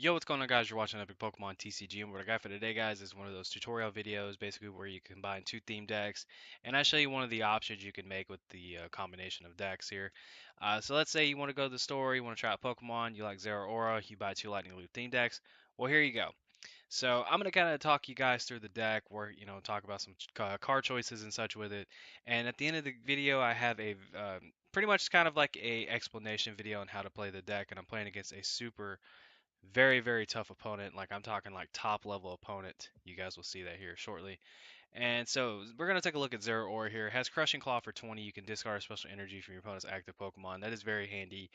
Yo, what's going on, guys? You're watching Epic Pokemon TCG, and what I got for today, guys, is one of those tutorial videos, basically where you combine two theme decks, and I show you one of the options you can make with the combination of decks here. So let's say you want to go to the store, you want to try out Pokemon, you like Zeraora, you buy two Lightning Loop theme decks. Well, here you go. So I'm gonna kind of talk you guys through the deck, where talk about some card choices and such with it. And at the end of the video, I have a pretty much kind of like a explanation video on how to play the deck, and I'm playing against a super very, very tough opponent. Like I'm talking like top level opponent. You guys will see that here shortly. And so we're going to take a look at Zeraora here. It has Crushing Claw for 20. You can discard a special energy from your opponent's active Pokemon. That is very handy.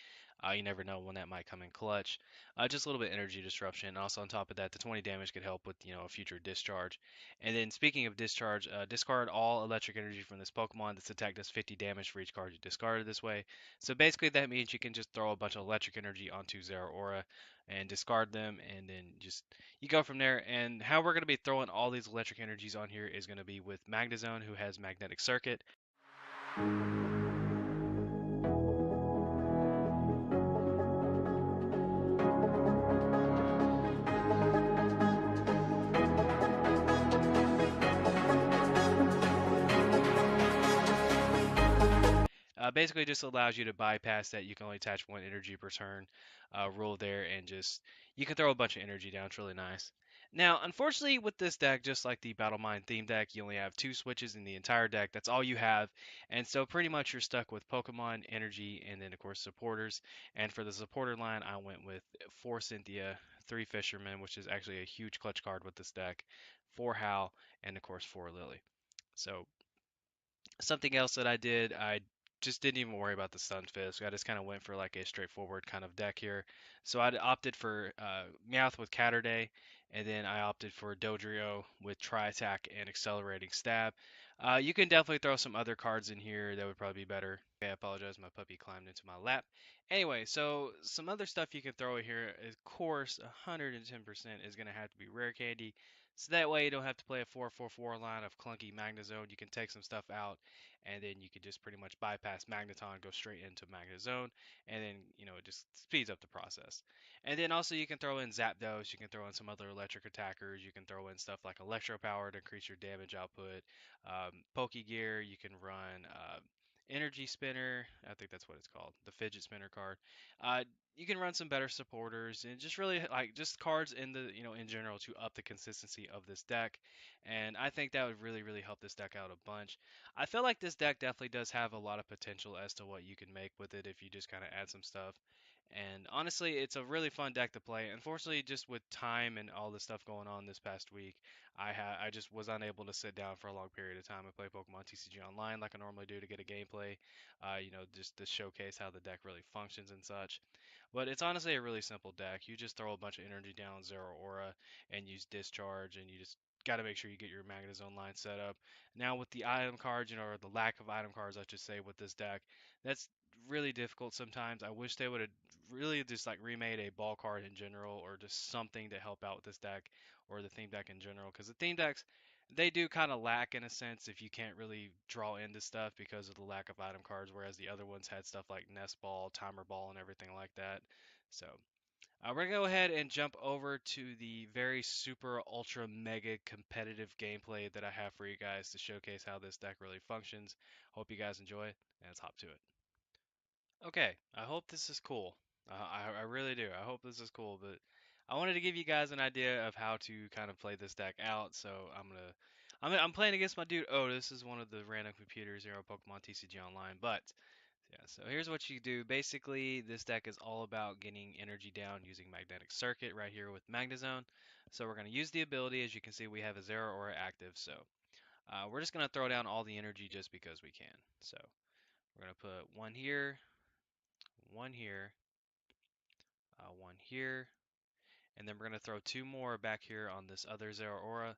You never know when that might come in clutch. Just a little bit energy disruption. Also on top of that, the 20 damage could help with a future discharge. And then speaking of discharge, discard all electric energy from this Pokemon. This attack does 50 damage for each card you discarded this way. So basically that means you can just throw a bunch of electric energy onto Zeraora and discard them, and then just you go from there. And how we're going to be throwing all these electric energies on here is going to be with Magnezone, who has Magnetic Circuit. Basically, just allows you to bypass that you can only attach one energy per turn rule there, and just you can throw a bunch of energy down. It's really nice. Now, unfortunately, with this deck, just like the Battle Mind theme deck, you only have two switches in the entire deck. That's all you have, and so pretty much you're stuck with Pokemon, energy, and then of course supporters. And for the supporter line, I went with four Cynthia, three Fisherman, which is actually a huge clutch card with this deck, four Hal, and of course four Lily. So something else that I did, I just didn't even worry about the Stunfisk. I just kind of went for like a straightforward kind of deck here. So I opted for Meowth with Catterday, and then I opted for Dodrio with Tri-Attack and Accelerating Stab. You can definitely throw some other cards in here that would probably be better. Okay, I apologize, my puppy climbed into my lap. Anyway, so some other stuff you can throw in here, of course, 110% is going to have to be Rare Candy. So that way you don't have to play a 4-4-4 line of clunky Magnezone. You can take some stuff out, and then you can just pretty much bypass Magneton, go straight into Magnezone, and then it just speeds up the process. And then also you can throw in Zapdos, you can throw in some other electric attackers, you can throw in stuff like Electro Power to increase your damage output, Pokegear, you can run Energy Spinner, I think that's what it's called, the Fidget Spinner card. Uh, you can run some better supporters and just really like just cards in the in general to up the consistency of this deck, and I think that would really really help this deck out a bunch. I feel like this deck definitely does have a lot of potential as to what you can make with it if you just kind of add some stuff. And honestly, it's a really fun deck to play. Unfortunately, just with time and all the stuff going on this past week, I just was unable to sit down for a long period of time and play Pokemon TCG Online like I normally do to get a gameplay, just to showcase how the deck really functions and such. But it's honestly a really simple deck. You just throw a bunch of energy down Zero Aura and use Discharge, and you just got to make sure you get your Magnezone line set up. Now with the item cards, or the lack of item cards, I should say, with this deck, that's really difficult sometimes. I wish they would have really just like remade a ball card in general, or just something to help out with this deck or the theme deck in general, because the theme decks they do kind of lack in a sense if you can't really draw into stuff because of the lack of item cards, whereas the other ones had stuff like Nest Ball, Timer Ball, and everything like that. So we're gonna go ahead and jump over to the very super ultra mega competitive gameplay that I have for you guys to showcase how this deck really functions. Hope you guys enjoy it, and let's hop to it. Okay, I hope this is cool. I really do. I hope this is cool, but I wanted to give you guys an idea of how to kind of play this deck out. So I'm playing against my dude Otis. This is one of the random computers here on Pokemon TCG Online. But yeah, so here's what you do. Basically, this deck is all about getting energy down using Magnetic Circuit right here with Magnezone. So we're going to use the ability. As you can see, we have a Zero Aura active. So we're just going to throw down all the energy just because we can. So we're going to put one here, one here, and then we're gonna throw two more back here on this other Zero Aura.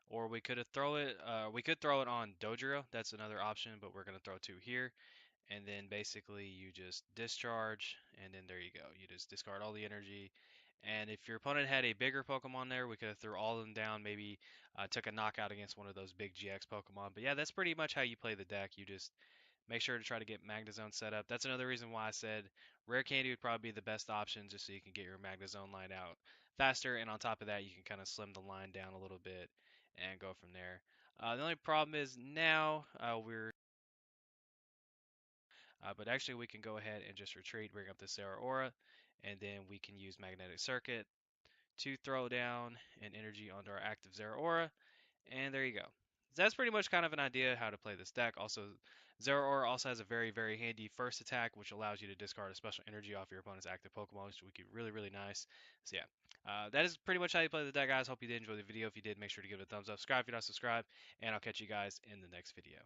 Or we could throw it on Dodrio. That's another option, but we're gonna throw two here, and then basically you just discharge, and then there you go. You just discard all the energy. And if your opponent had a bigger Pokemon there, we could have threw all of them down. Maybe took a knockout against one of those big GX Pokemon. But yeah, that's pretty much how you play the deck. You just make sure to try to get Magnezone set up. That's another reason why I said Rare Candy would probably be the best option just so you can get your Magnezone line out. faster, and on top of that, you can kind of slim the line down a little bit and go from there. The only problem is now but actually we can go ahead and just retreat, bring up the Zeraora, and then we can use Magnetic Circuit to throw down an energy onto our active Zeraora, and there you go. That's pretty much kind of an idea how to play this deck. Also, Zeraora also has a very, very handy first attack, which allows you to discard a special energy off your opponent's active Pokemon, which would be really, really nice. So yeah, that is pretty much how you play the deck, guys. Hope you did enjoy the video. If you did, make sure to give it a thumbs up, subscribe if you're not subscribed, and I'll catch you guys in the next video.